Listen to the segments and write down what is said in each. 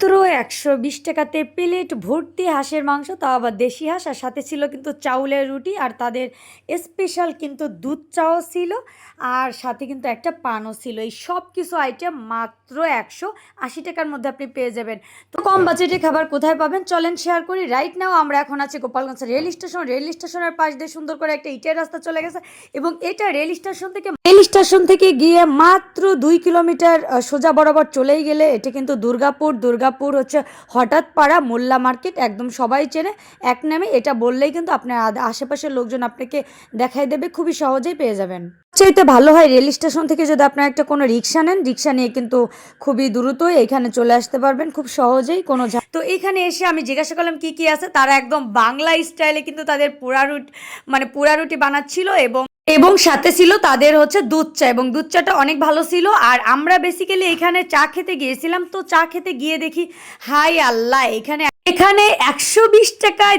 মাত্র ১২০ টাকাতে প্লেট ভর্তি হাঁসের মাংস, তাও আবার দেশি হাঁস, আর সাথে ছিল কিন্তু চাউলের রুটি, আর তাদের স্পেশাল কিন্তু দুধ চাও ছিল, আর সাথে কিন্তু একটা পানও ছিল। এই সব কিছু আইটেম মাত্র ১৮০ টাকার মধ্যে আপনি পেয়ে যাবেন। তো কম বাজেটে খাবার কোথায় পাবেন চলেন শেয়ার করি। রাইট নাও আমরা এখন আছি গোপালগঞ্জ রেল স্টেশন। রেল স্টেশনের পাশ দিয়ে সুন্দর করে একটা ইটের রাস্তা চলে গেছে, এবং এটা রেল স্টেশন থেকে গিয়ে মাত্র ২ কিলোমিটার সোজা বরাবর চলেই গেলে এটা কিন্তু দুর্গাপুর হচ্ছে হঠাৎ পাড়া মোল্লা মার্কেট, একদম সবাই চেনে এক নামে। এটা বললেই কিন্তু আপনার আশেপাশের লোকজন আপনাকে দেখাই দেবে, খুবই সহজেই পেয়ে যাবেন। চাইতে ভালো হয় রেল স্টেশন থেকে যদি আপনার একটা কোনো রিক্সা নেন, রিক্সা নিয়ে কিন্তু খুবই দ্রুতই এখানে চলে আসতে পারবেন খুব সহজেই কোনো। তো এখানে এসে আমি জিজ্ঞাসা করলাম কি কি আছে, তারা একদম বাংলা স্টাইলে কিন্তু তাদের পোড়া রুটি বানাচ্ছিল, এবং সাথে ছিল তাদের হচ্ছে দুধ চা, এবং দুধ চাটা অনেক ভালো ছিল। আর আমরা বেসিক্যালি এখানে চা খেতে গিয়েছিলাম, তো চা খেতে গিয়ে দেখি হাই আল্লাহ, এখানে ১২০ টাকায়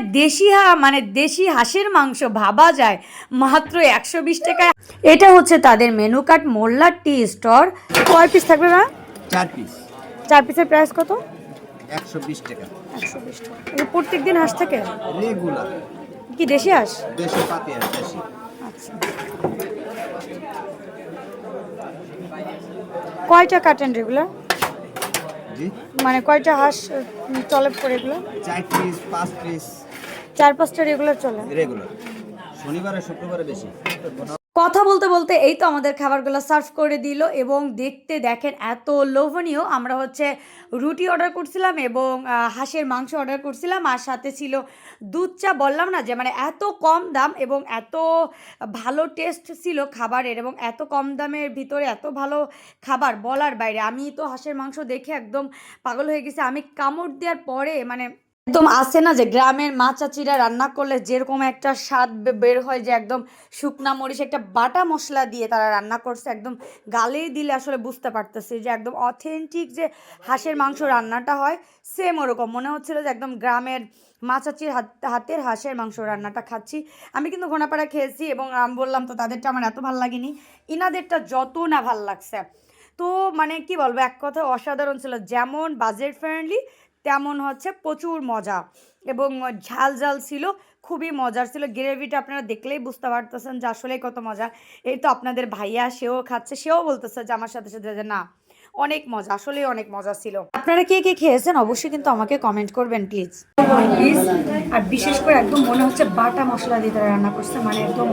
দেশি হাঁসের মাংস, ভাবা যায় মাত্র ১২০ টাকায়। এটা হচ্ছে তাদের মেনু কার্ড, মোল্লা টি স্টোর। কয় পিস থাকবে না? 4 পিস। 4 পিসের প্রাইস কত? 120 টাকা। 120 টাকা। প্রত্যেক দিন হাঁস থাকে? রেগুলার। কি দেশি হাঁস? দেশি পাতি হাঁস, দেশি। আচ্ছা, কয়টা কাটেন রেগুলার? জি, মানে কয়টা হাঁস চলে পড়ে এগুলো? 4 পিস 5 পিস 4-5টা রেগুলার চলে। রেগুলার। শনিবারে শুক্রবারে বেশি। কথা বলতে বলতে এই তো আমাদের খাবারগুলো সার্ভ করে দিল, এবং দেখতে দেখেন এত লোভনীয়। আমরা হচ্ছে রুটি অর্ডার করছিলাম, এবং হাঁসের মাংস অর্ডার করছিলাম, আর সাথে ছিল দুধ চা। বললাম না যে মানে এত কম দাম এবং এত ভালো টেস্ট ছিল খাবারের, এবং এত কম দামের ভিতরে এত ভালো খাবার বলার বাইরে। আমি তো হাঁসের মাংস দেখে একদম পাগল হয়ে গেছি। আমি কামড় দেওয়ার পরে মানে একদম আসে না যে গ্রামের মা চাচিরা রান্না করলে যেরকম একটা স্বাদ বের হয়, যে একদম শুকনা মরিচ একটা বাটা মশলা দিয়ে তারা রান্না করছে, একদম গালে দিলে আসলে বুঝতে পারতেছি যে একদম অথেন্টিক যে হাঁসের মাংস রান্নাটা হয়, সেম ওরকম মনে হচ্ছিল যে একদম গ্রামের মা চাচির হাতের হাঁসের মাংস রান্নাটা খাচ্ছি। আমি কিন্তু ঘোনাপাড়া খেয়েছি, এবং আমি বললাম তো তাদেরটা আমার এত ভালো লাগেনি, ইনাদেরটা যত না ভাল লাগছে। তো মানে কি বলবো, এক কথা অসাধারণ ছিল। যেমন বাজেট ফ্রেন্ডলি, তেমন হচ্ছে প্রচুর মজা, এবং ঝাল ঝাল ছিল, খুবই মজার ছিল। গ্রেভিটা আপনারা দেখলেই বুঝতে পারতেছেন যে আসলেই কত মজা। এই তো আপনাদের ভাইয়া সেও খাচ্ছে, সেও বলতেছে যে আমার সাথে সাথে যে না, অনেক মজা, আসলেই অনেক মজা ছিল। আপনারা কে কে খেয়েছেন অবশ্যই কিন্তু আমাকে কমেন্ট করবেন প্লিজ। আর বিশেষ করে একদম মনে হচ্ছে বাটা মশলা দিয়ে তারা রান্না করছে, মানে একদম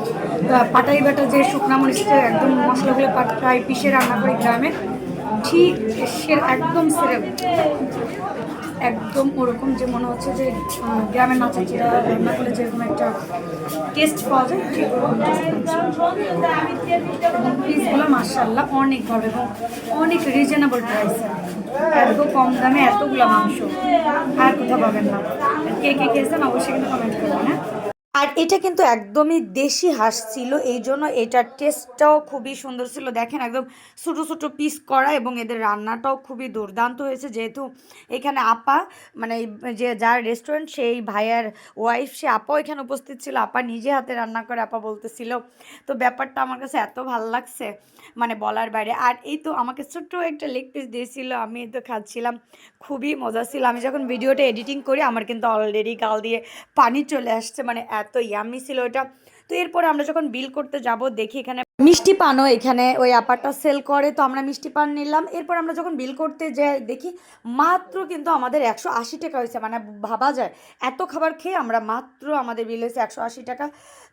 পাটাই বাটা যে শুকনা মরিচটা একদম মশলাগুলো পাটায় পিষে রান্না করে গ্রামে, ঠিক একদম সেরকম, একদম ওরকম যে মনে হচ্ছে যে গ্রামের মাচাচিরা রান্না করলে যেরকম একটা টেস্ট পাওয়া যায়, ঠিক ওরকম পিসগুলো মাশাআল্লাহ অনেক ভালো, এবং অনেক রিজনেবল প্রাইসে, এত কম দামে এতগুলো মাংস আর কোথাও পাবেন না। কে কে খেয়েছেন অবশ্যই কিন্তু কমেন্ট করবেন। হ্যাঁ, আর এটা কিন্তু একদমই দেশি হাঁস ছিল, এই জন্য এটার টেস্টটাও খুবই সুন্দর ছিল। দেখেন একদম ছোটো ছোটো পিস করা, এবং এদের রান্নাটাও খুবই দুর্দান্ত হয়েছে। যেহেতু এখানে আপা, মানে যে যার রেস্টুরেন্ট সেই ভাইয়ার ওয়াইফ, সে আপাও এখানে উপস্থিত ছিল, আপা নিজে হাতে রান্না করে আপা বলতেছিল। তো ব্যাপারটা আমার কাছে এত ভালো লাগছে, মানে বলার বাইরে। আর এই তো আমাকে ছোট্ট একটা লেগ পিস দিয়েছিল, আমি তো খাচ্ছিলাম, খুবই মজা ছিল। আমি যখন ভিডিওটা এডিটিং করি আমার কিন্তু অলরেডি গাল দিয়ে পানি চলে আসছে, মানে এত ইয়ামি ছিল এটা। তো এরপরে আমরা যখন বিল করতে যাব দেখি এখানে মিষ্টি পানও এখানে ওই আপারটা সেল করে, তো আমরা মিষ্টি পান নিলাম। এরপর আমরা যখন বিল করতে যাই দেখি মাত্র কিন্তু আমাদের 180 টাকা হয়েছে, মানে ভাবা যায় এত খাবার খেয়ে আমরা মাত্র আমাদের বিল হয়েছে 180 টাকা।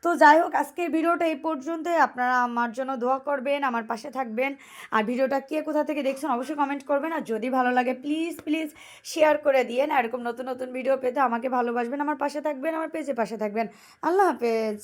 তো যাই হোক, আজকের ভিডিওটা এই পর্যন্তই। আপনারা আমার জন্য দোয়া করবেন, আমার পাশে থাকবেন, আর ভিডিওটা কে কোথা থেকে দেখছেন অবশ্যই কমেন্ট করবেন, আর যদি ভালো লাগে প্লিজ প্লিজ শেয়ার করে দিয়েন। এরকম নতুন নতুন ভিডিও পেতে আমাকে ভালোবাসবেন, আমার পাশে থাকবেন, আমার পেজে পাশে থাকবেন। আল্লাহ হাফেজ।